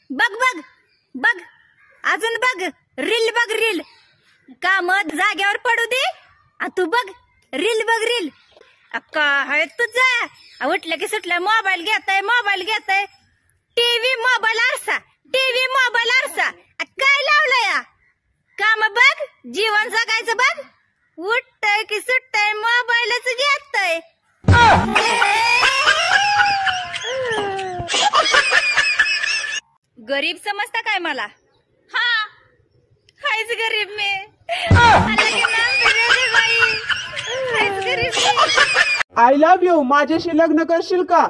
बघ बघ बघ अजून बघ रील बघ रील काम जाग्यावर पडू दे तू बघ रील बघ रील काय तुझा उठलं की सुटलं मोबाईल घेताय टीव्ही मोबाईल आरसा काय लावलं या काम बघ जीवन जगायचं बघ उठतय की सुटतय मोबाईलच घेतय गरीब समजता काय मला हा हायच गरीब मी आय लव्ह यू माझ्याशी लग्न करशील का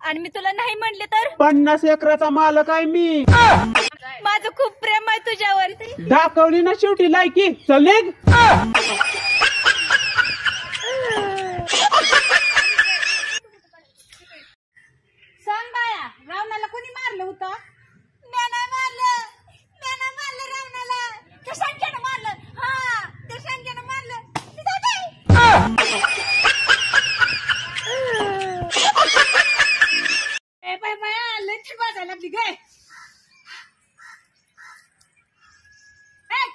आणि मी तुला नाही म्हणले तर 50 एकराचा मालक आहे मी माझं खूप प्रेम आहे तुझ्यावर दाखवली ना शेवटी लायकी चल निघ सांग बाया रावणाला कोणी मारलं होतं मी नाही मारलं रावणाला त्या संख्येनं मारलं हा त्या संख्येनं मारलं बाया लई वाजायला लागली गे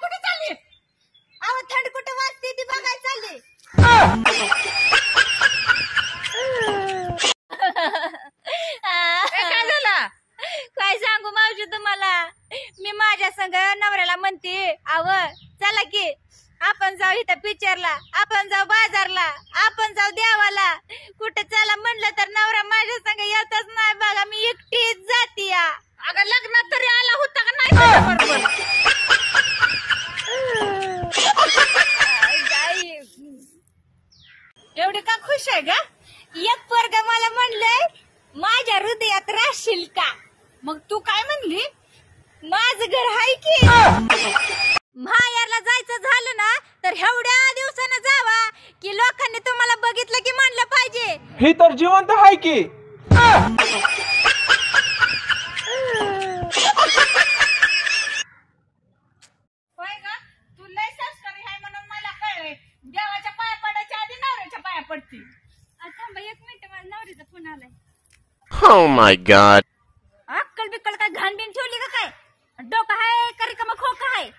कुठे चालली अहो थंड कुठे वाजते ती बघायला चालली काय झालं काय सांगू मावशी तुम्हाला मी माझ्या संग नवऱ्याला म्हणते आव चला की आपण जाऊ इथं पिक्चरला आपण जाऊ बाजारला आपण जाऊ देवाला कुठे चला म्हणलं तर नवरा माझ्या संग येतच नाही बघा मी एकटीच जाते अगं लग्नात तरी आला होता का नाही एवढे का खुश आहे का एक पोरग मला म्हणलंय माझ्या हृदयात राहशील का मग तू काय म्हणली माझं घर आहे की माहेरला जायचं झालं ना तर एवढ्या दिवसानं जावा की लोकांनी तुम्हाला बघितलं की म्हणलं पाहिजे ही तर जिवंत आहे की होय का तू लय संस्कारी आहे म्हणून मला कळलंय देवाच्या पाया पडायच्या आधी नवऱ्याच्या पाया पडती थांबा 1 मिनिट माझ्या नवऱ्याचा फोन आलाय Oh my god. अक्कल बिक्कल काय घाणबीन ठेवली का काय डोकं आहे का रिकामा खोका आहे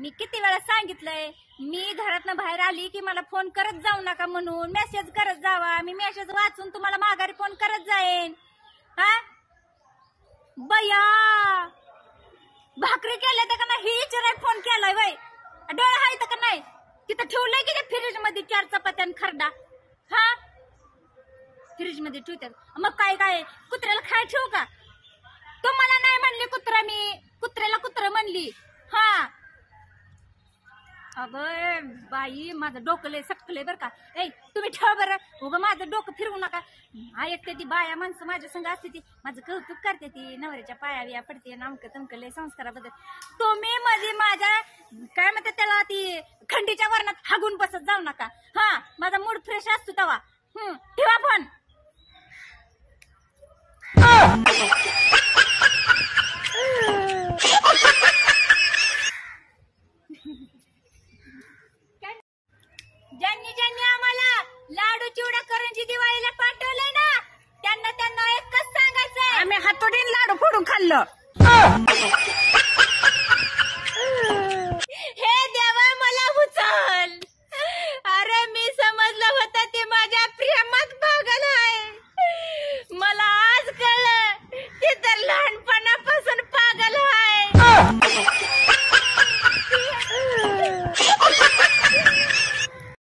मी किती वेळा सांगितलंय मी घरातनं बाहेर आली की मला फोन करत जाऊ नका म्हणून मेसेज करत जावा मी मेसेज वाचून तुम्हाला माघारी फोन करत जाईन हा बया भाकरी केल्या तर का नाही ही विचारायला फोन केलाय बाई डोळा आहे तर का नाही तिथं ठेवलंय की त्या फ्रीज मध्ये 4 चपात्या आणि खरडा हा फ्रीज मध्ये ठेवतात मग काय कुत्र्याला खाय ठेवू का तुम्हाला नाही म्हणली कुत्रा मी कुत्र्याला कुत्र म्हणली हा अगं बाई माझं डोकं लय सटकलंय बरं का ए तुम्ही ठेवा बरं उगं माझं डोकं फिरवू नका ऐकते ती बाया माणसं माझ्या संग असते ती माझं कौतुक करते ती नवऱ्याच्या पाया बिया पडते नामकं तमकं लय संस्काराबद्दल तुम्ही मध्ये माझ्या काय म्हणते त्याला ती खंडीच्या वर्णात हागून बसत जाऊ नका हा माझा मूड फ्रेश असतो तेव्हा ठेवा फोन ज्यांनी आम्हाला लाडू चिवडा करंजी दिवाळीला पाठवलंय ना त्यांना एकच सांगायचंय आम्ही हातोडीन लाडू फोडून खाल्लं हे देवा मला उचल अरे मी समजलं होतं ते माझ्या प्रेमात पागल आहे मला आज कळलं ते तर लहानपणापासून पागल आहे